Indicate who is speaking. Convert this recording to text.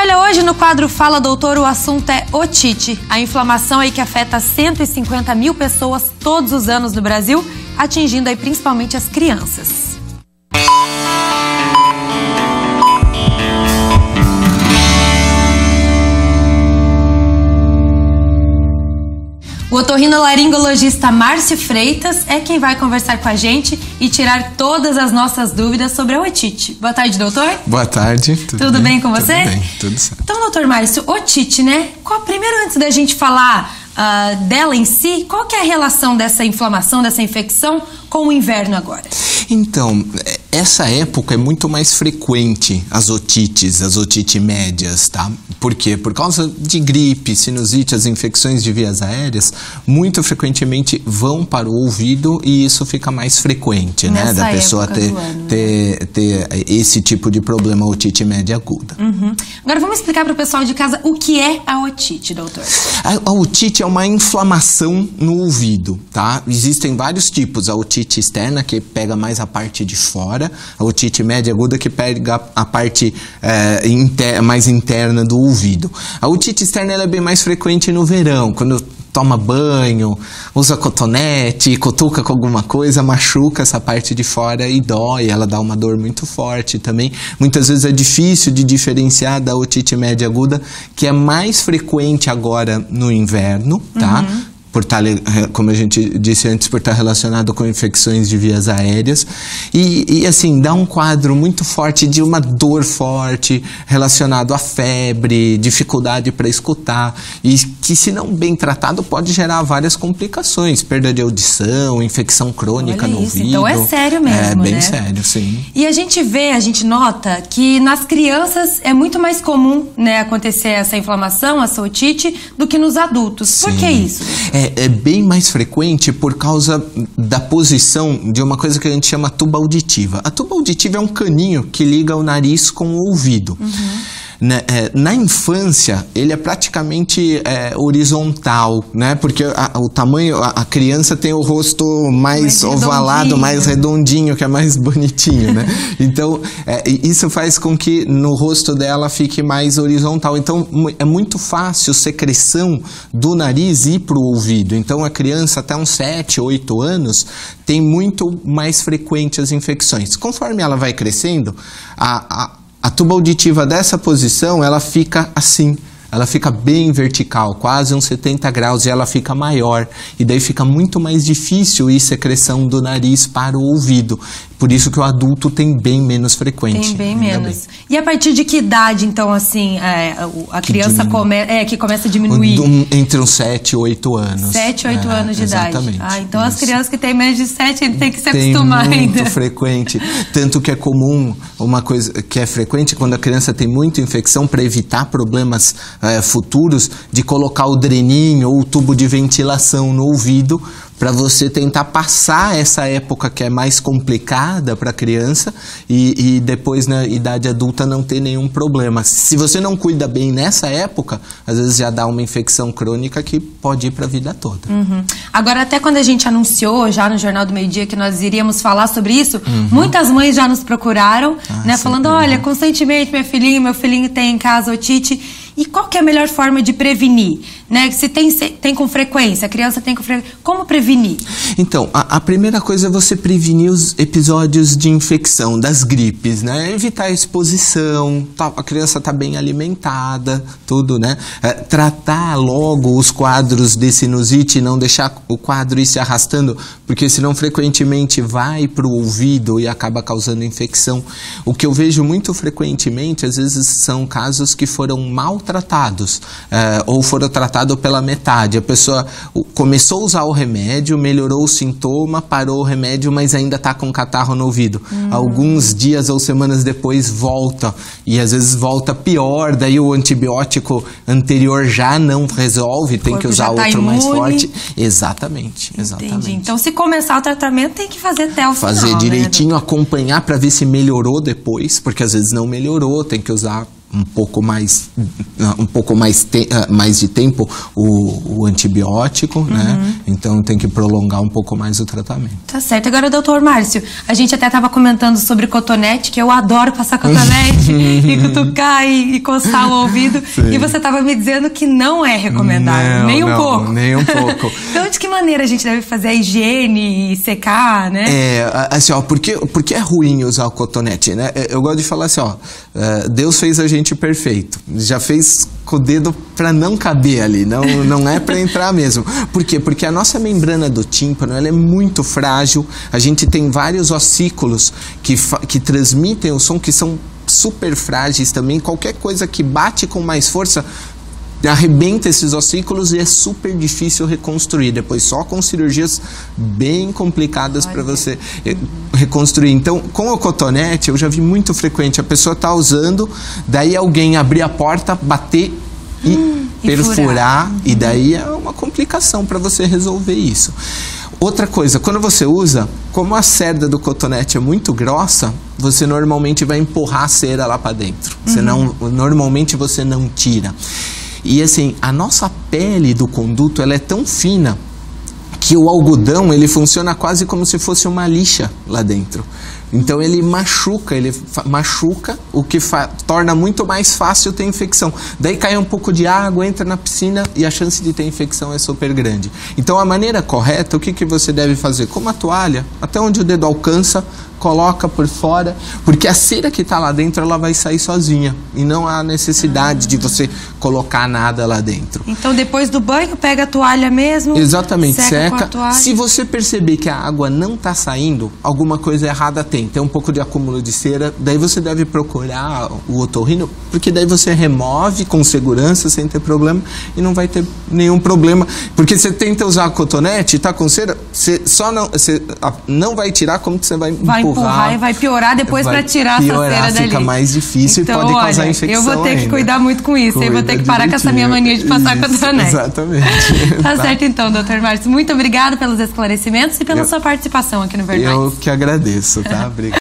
Speaker 1: olha, hoje no quadro Fala Doutor, o assunto é otite, a inflamação aí que afeta 150 mil pessoas todos os anos no Brasil, atingindo aí principalmente as crianças. O otorrinolaringologista Márcio Freitas é quem vai conversar com a gente e tirar todas as nossas dúvidas sobre a otite. Boa tarde, doutor.
Speaker 2: Boa tarde.
Speaker 1: Tudo bem com você?
Speaker 2: Tudo bem, tudo certo.
Speaker 1: Então, doutor Márcio, otite, né? Primeiro, antes da gente falar dela em si, qual que é a relação dessa inflamação, dessa infecção com o inverno agora?
Speaker 2: Então, essa época é muito mais frequente as otites médias, tá? Por quê? Por causa de gripe, sinusite, as infecções de vias aéreas, muito frequentemente vão para o ouvido e isso fica mais frequente, né? Da pessoa ter esse tipo de problema, otite média aguda.
Speaker 1: Uhum. Agora vamos explicar para o pessoal de casa o que é a otite, doutor.
Speaker 2: A otite é uma inflamação no ouvido, tá? Existem vários tipos. A otite externa, que pega mais a parte de fora, a otite média aguda, que pega a parte mais interna do ouvido. A otite externa ela é bem mais frequente no verão, quando toma banho, usa cotonete, cutuca com alguma coisa, machuca essa parte de fora e dói, ela dá uma dor muito forte também. Muitas vezes é difícil de diferenciar da otite média aguda, que é mais frequente agora no inverno, tá? Por estar, como a gente disse antes, por estar relacionado com infecções de vias aéreas e assim, dá um quadro muito forte de uma dor forte relacionado à febre, dificuldade para escutar e que, se não bem tratado, pode gerar várias complicações, perda de audição, infecção crônica no ouvido.
Speaker 1: Então é sério mesmo,
Speaker 2: né? É bem
Speaker 1: né?
Speaker 2: sério, sim.
Speaker 1: E a gente nota que nas crianças é muito mais comum, né, acontecer essa inflamação, essa otite, do que nos adultos.
Speaker 2: Sim.
Speaker 1: Por que isso?
Speaker 2: É bem mais frequente por causa da posição de uma coisa que a gente chama tuba auditiva. A tuba auditiva é um caninho que liga o nariz com o ouvido. Na infância, ele é praticamente horizontal, né? Porque o tamanho, a criança tem o rosto mais ovalado, mais redondinho, que é mais bonitinho, né? Então, isso faz com que no rosto dela fique mais horizontal. Então, é muito fácil secreção do nariz ir para o ouvido. Então, a criança até uns 7, 8 anos tem muito mais frequente as infecções. Conforme ela vai crescendo, a tuba auditiva dessa posição, ela fica assim, ela fica bem vertical, quase uns 70 graus, e ela fica maior. E daí fica muito mais difícil ir secreção do nariz para o ouvido. Por isso que o adulto tem bem menos frequente.
Speaker 1: Tem bem menos. E a partir de que idade, então, assim, a criança que começa a diminuir?
Speaker 2: Entre uns 7 e 8 anos.
Speaker 1: 7 e 8 anos de
Speaker 2: exatamente,
Speaker 1: idade. Então
Speaker 2: isso.
Speaker 1: As crianças que têm menos de 7, ele tem que se acostumar ainda.
Speaker 2: Tem muito frequente. Tanto que é comum, uma coisa que é frequente, quando a criança tem muita infecção, para evitar problemas futuros, de colocar o dreninho ou o tubo de ventilação no ouvido, para você tentar passar essa época que é mais complicada para a criança e depois na idade adulta não ter nenhum problema. Se você não cuida bem nessa época, às vezes já dá uma infecção crônica que pode ir para a vida toda.
Speaker 1: Agora, até quando a gente anunciou já no Jornal do Meio Dia que nós iríamos falar sobre isso, muitas mães já nos procuraram, né, falando, olha, constantemente meu filhinho tem em casa otite. E qual que é a melhor forma de prevenir? Né? Se tem com frequência, a criança tem com frequência, como prevenir?
Speaker 2: Então, a primeira coisa é você prevenir os episódios de infecção, das gripes, né? Evitar a exposição, a criança tá bem alimentada, tudo, né? Tratar logo os quadros de sinusite, não deixar o quadro ir se arrastando, porque senão frequentemente vai para o ouvido e acaba causando infecção. O que eu vejo muito frequentemente, às vezes, são casos que foram maltratados, ou foram tratados pela metade. A pessoa começou a usar o remédio, melhorou o sintoma, parou o remédio, mas ainda está com catarro no ouvido. Alguns dias ou semanas depois volta, e às vezes volta pior, daí o antibiótico anterior já não resolve, tem que usar outro mais forte. Exatamente.
Speaker 1: Entendi. Então, se começar o tratamento, tem que fazer até o final.
Speaker 2: Fazer direitinho, né? Acompanhar para ver se melhorou depois, porque às vezes não melhorou, tem que usar um pouco mais de tempo o antibiótico, né? Então tem que prolongar um pouco mais o tratamento.
Speaker 1: Tá certo. Agora, doutor Márcio, a gente até estava comentando sobre cotonete, que eu adoro passar cotonete e cutucar e coçar o ouvido. Sim. E você estava me dizendo que não é recomendável, nem um pouco.
Speaker 2: Nem um pouco.
Speaker 1: Então, de que maneira a gente deve fazer a higiene e secar, né?
Speaker 2: Assim, ó, porque é ruim usar o cotonete, né? Eu gosto de falar assim, ó, Deus fez a gente perfeito, já fez com o dedo para não caber ali, não é para entrar mesmo. Por quê? Porque a nossa membrana do tímpano, ela é muito frágil, a gente tem vários ossículos que transmitem o som, que são super frágeis também, qualquer coisa que bate com mais força arrebenta esses ossículos e é super difícil reconstruir. Depois só com cirurgias bem complicadas para você reconstruir. Então, com o cotonete, eu já vi muito frequente. A pessoa tá usando, daí alguém abrir a porta, bater e perfurar. E daí é uma complicação para você resolver isso. Outra coisa, quando você usa, como a cerda do cotonete é muito grossa, você normalmente vai empurrar a cera lá para dentro. Normalmente você não tira. E assim, a nossa pele do conduto, ela é tão fina que o algodão, ele funciona quase como se fosse uma lixa lá dentro. Então ele machuca, o que torna muito mais fácil ter infecção. Daí cai um pouco de água, entra na piscina e a chance de ter infecção é super grande. Então a maneira correta, o que você deve fazer? Com uma toalha, até onde o dedo alcança, coloca por fora, porque a cera que está lá dentro, ela vai sair sozinha. E não há necessidade de você colocar nada lá dentro.
Speaker 1: Então depois do banho, pega a toalha mesmo.
Speaker 2: Exatamente, seca. Se você perceber que a água não está saindo, alguma coisa errada tem um pouco de acúmulo de cera, daí você deve procurar o otorrino, porque daí você remove com segurança, sem ter problema, e não vai ter nenhum problema. Porque você tenta usar cotonete e tá com cera, você não vai tirar, como que você vai empurrar
Speaker 1: e vai piorar depois para tirar essa cera dali.
Speaker 2: Fica mais difícil
Speaker 1: então,
Speaker 2: e pode causar infecção.
Speaker 1: Eu vou ter que cuidar muito com isso, eu vou ter que parar com essa minha mania de passar cotonete.
Speaker 2: Exatamente.
Speaker 1: Tá certo então, doutor Márcio. Muito obrigado pelos esclarecimentos e pela sua participação aqui no Verdades.
Speaker 2: Eu que agradeço, tá? Obrigado.